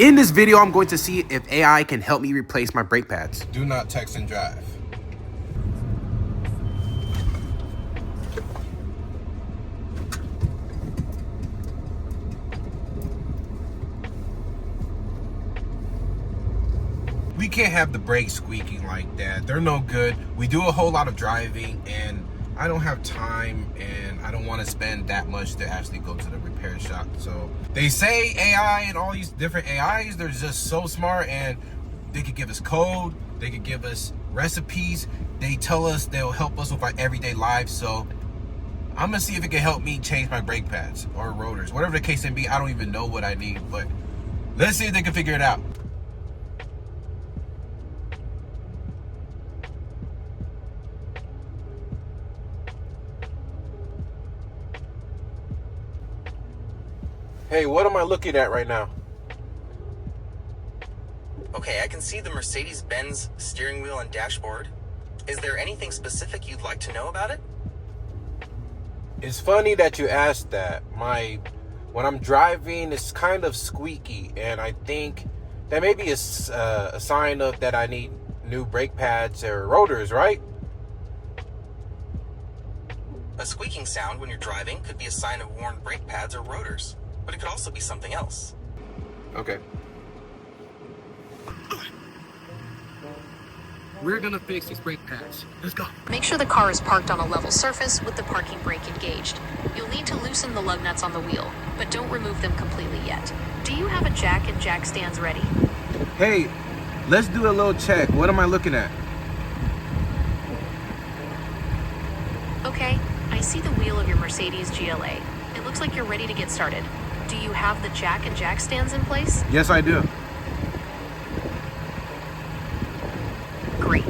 In this video, I'm going to see if AI can help me replace my brake pads. Do not text and drive. We can't have the brakes squeaking like that. They're no good. We do a whole lot of driving and I don't have time and I don't want to spend that much to actually go to the repair shop. So they say AI and all these different AIs, they're just so smart and they could give us code. They could give us recipes. They tell us they'll help us with our everyday lives. So I'm gonna see if it can help me change my brake pads or rotors, whatever the case may be. I don't even know what I need, but let's see if they can figure it out. Hey, what am I looking at right now? Okay, I can see the Mercedes-Benz steering wheel and dashboard. Is there anything specific you'd like to know about it? It's funny that you asked that. When I'm driving, it's kind of squeaky, and I think that may be a sign of that I need new brake pads or rotors, right? A squeaking sound when you're driving could be a sign of worn brake pads or rotors, but it could also be something else. Okay. We're gonna fix these brake pads. Let's go. Make sure the car is parked on a level surface with the parking brake engaged. You'll need to loosen the lug nuts on the wheel, but don't remove them completely yet. Do you have a jack and jack stands ready? Hey, let's do a little check. What am I looking at? Okay, I see the wheel of your Mercedes GLA. It looks like you're ready to get started. Do you have the jack and jack stands in place? Yes, I do. Great.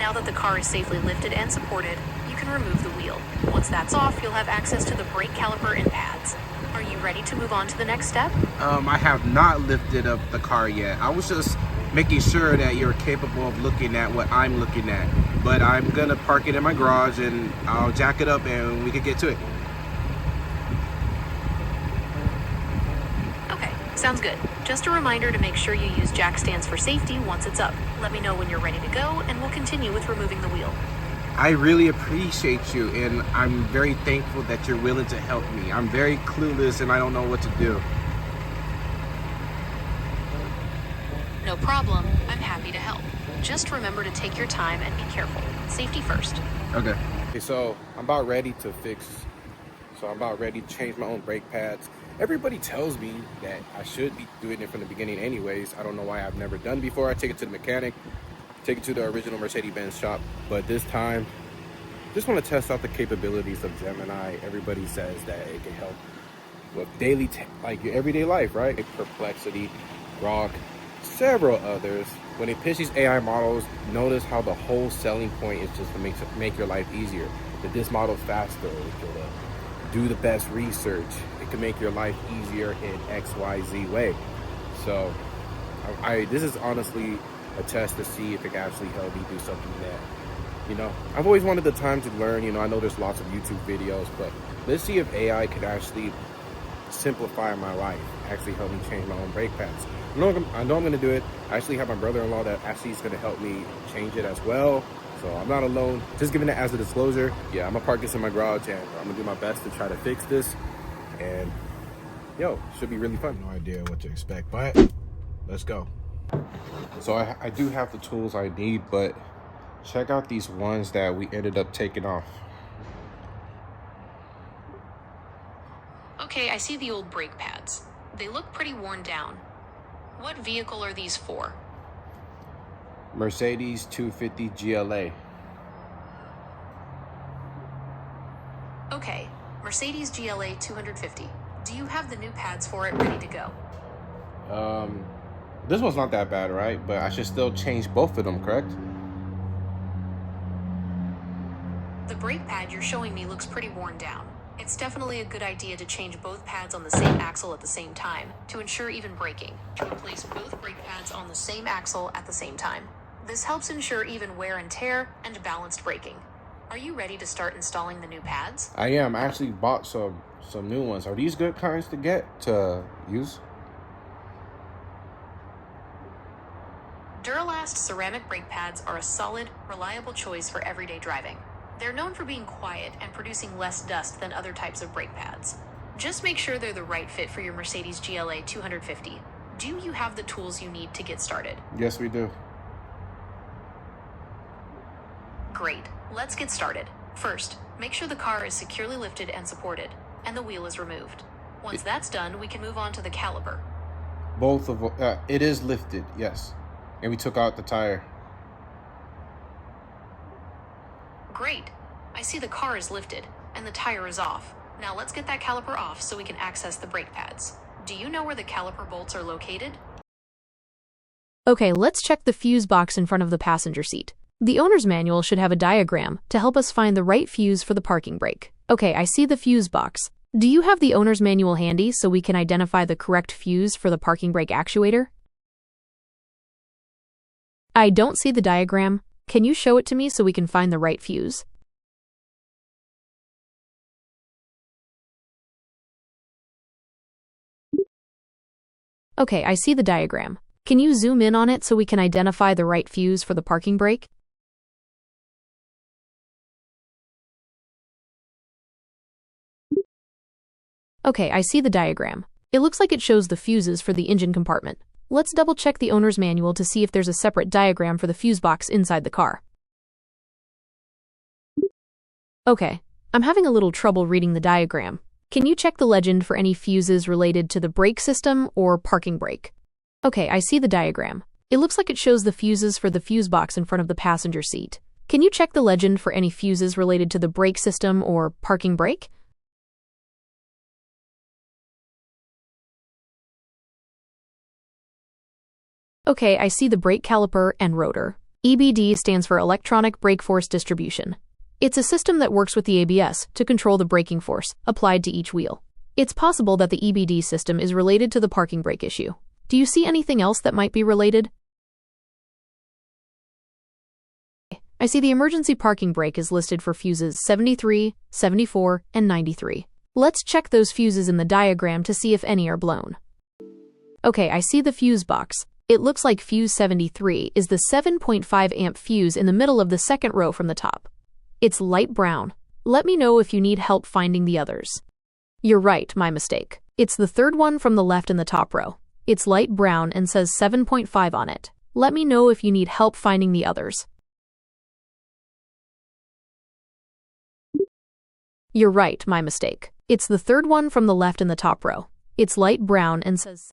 Now that the car is safely lifted and supported, you can remove the wheel. Once that's off, you'll have access to the brake caliper and pads. Are you ready to move on to the next step? I have not lifted up the car yet. I was just making sure that you're capable of looking at what I'm looking at. But I'm gonna park it in my garage and I'll jack it up and we can get to it. Okay, sounds good. Just a reminder to make sure you use jack stands for safety once it's up. Let me know when you're ready to go and we'll continue with removing the wheel. I really appreciate you and I'm very thankful that you're willing to help me. I'm very clueless and I don't know what to do. No problem. I'm happy to help. Just remember to take your time and be careful. Safety first. Okay, so I'm about ready to change my own brake pads. Everybody tells me that I should be doing it from the beginning anyways. I don't know why I've never done before. I take it to the mechanic, take it to the original Mercedes-Benz shop. But this time, just want to test out the capabilities of Gemini. Everybody says that it can help with like your everyday life, right? Like perplexity, Grok, several others. When they pitch these AI models, notice how the whole selling point is just to make your life easier. That this model is faster, it can do the best research, it can make your life easier in XYZ way. So this is honestly a test to see if it can actually help me do something that, I've always wanted the time to learn. I know there's lots of YouTube videos, but let's see if AI could actually simplify my life, actually help me change my own brake pads. I know I'm going to do it. I actually have my brother-in-law that actually is going to help me change it as well. So I'm not alone. Just giving it as a disclosure. Yeah, I'm going to park this in my garage and I'm going to do my best to try to fix this. And should be really fun. No idea what to expect, but let's go. So I do have the tools I need, but check out these ones that we ended up taking off. Okay, I see the old brake pads. They look pretty worn down. What vehicle are these for? Mercedes 250 GLA. Okay, Mercedes GLA 250. Do you have the new pads for it ready to go? This one's not that bad, right? But I should still change both of them, correct? The brake pad you're showing me looks pretty worn down. It's definitely a good idea to change both pads on the same axle at the same time to ensure even braking. To replace both brake pads on the same axle at the same time. This helps ensure even wear and tear and balanced braking. Are you ready to start installing the new pads? I am. I actually bought some new ones. Are these good kinds to get to use? Duralast ceramic brake pads are a solid, reliable choice for everyday driving. They're known for being quiet and producing less dust than other types of brake pads. Just make sure they're the right fit for your Mercedes GLA 250. Do you have the tools you need to get started? Yes, we do. Great. Let's get started. First, make sure the car is securely lifted and supported, and the wheel is removed. Once that's done, we can move on to the caliper. Both of it is lifted, yes. And we took out the tire. Great. I see the car is lifted, and the tire is off. Now let's get that caliper off so we can access the brake pads. Do you know where the caliper bolts are located? Okay, let's check the fuse box in front of the passenger seat. The owner's manual should have a diagram to help us find the right fuse for the parking brake. Okay, I see the fuse box. Do you have the owner's manual handy so we can identify the correct fuse for the parking brake actuator? I don't see the diagram. Can you show it to me so we can find the right fuse? Okay, I see the diagram. Can you zoom in on it so we can identify the right fuse for the parking brake? Okay, I see the diagram. It looks like it shows the fuses for the engine compartment. Let's double check the owner's manual to see if there's a separate diagram for the fuse box inside the car. Okay, I'm having a little trouble reading the diagram. Can you check the legend for any fuses related to the brake system or parking brake? Okay, I see the diagram. It looks like it shows the fuses for the fuse box in front of the passenger seat. Can you check the legend for any fuses related to the brake system or parking brake? Okay, I see the brake caliper and rotor. EBD stands for Electronic Brake Force Distribution. It's a system that works with the ABS to control the braking force applied to each wheel. It's possible that the EBD system is related to the parking brake issue. Do you see anything else that might be related? I see the emergency parking brake is listed for fuses 73, 74, and 93. Let's check those fuses in the diagram to see if any are blown. Okay, I see the fuse box. It looks like fuse 73 is the 7.5 amp fuse in the middle of the second row from the top. It's light brown. Let me know if you need help finding the others. You're right, my mistake. It's the third one from the left in the top row. It's light brown and says 7.5 on it. Let me know if you need help finding the others. You're right, my mistake. It's the third one from the left in the top row. It's light brown and says...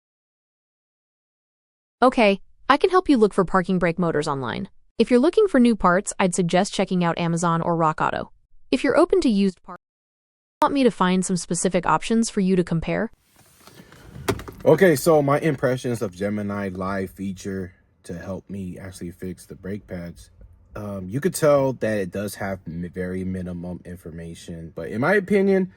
Okay, I can help you look for parking brake motors online. If you're looking for new parts, I'd suggest checking out Amazon or Rock Auto. If you're open to used parts, want me to find some specific options for you to compare? Okay, so my impressions of Gemini live feature to help me actually fix the brake pads. You could tell that it does have very minimum information, but in my opinion,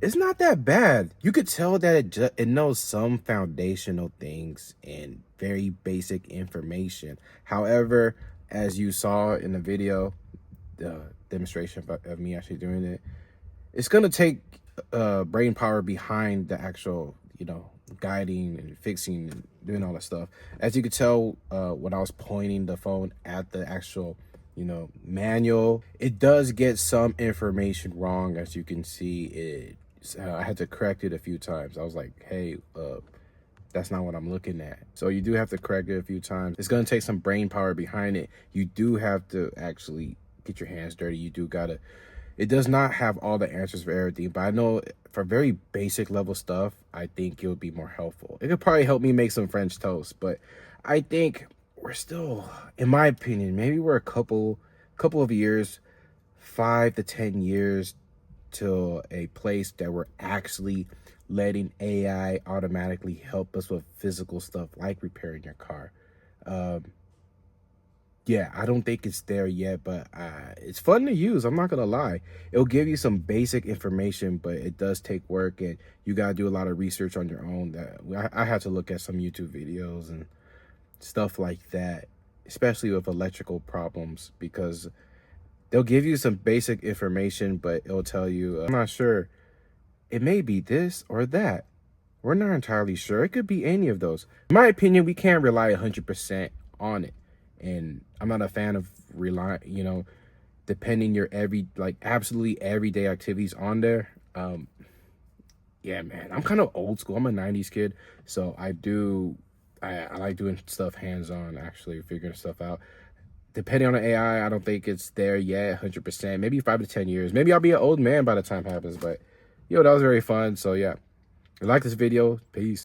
it's not that bad. You could tell that it knows some foundational things and very basic information. However, as you saw in the video, the demonstration of me actually doing it, it's going to take brain power behind the actual, guiding and fixing and doing all that stuff. As you could tell, when I was pointing the phone at the actual, manual, it does get some information wrong. As you can see, I had to correct it a few times. I was like, hey, that's not what I'm looking at. So you do have to correct it a few times. It's going to take some brain power behind it. You do have to actually get your hands dirty. You do gotta, it does not have all the answers for everything, but I know for very basic level stuff, I think it would be more helpful. It could probably help me make some French toast, but I think we're still, in my opinion, maybe we're a couple of years, 5 to 10 years to a place that we're actually letting AI automatically help us with physical stuff like repairing your car. Yeah, I don't think it's there yet, but it's fun to use. I'm not gonna lie. It'll give you some basic information, but it does take work, and you gotta do a lot of research on your own. That I had to look at some YouTube videos and stuff like that, especially with electrical problems, because they'll give you some basic information, but it'll tell you, I'm not sure. It may be this or that. We're not entirely sure. It could be any of those. In my opinion, we can't rely 100% on it. And I'm not a fan of depending your absolutely everyday activities on there. Yeah, man, I'm kind of old school. I'm a 90s kid, so I like doing stuff hands-on, actually figuring stuff out. Depending on the AI, I don't think it's there yet 100%. Maybe 5 to 10 years. Maybe I'll be an old man by the time it happens. But that was very fun. So yeah, if you like this video, peace.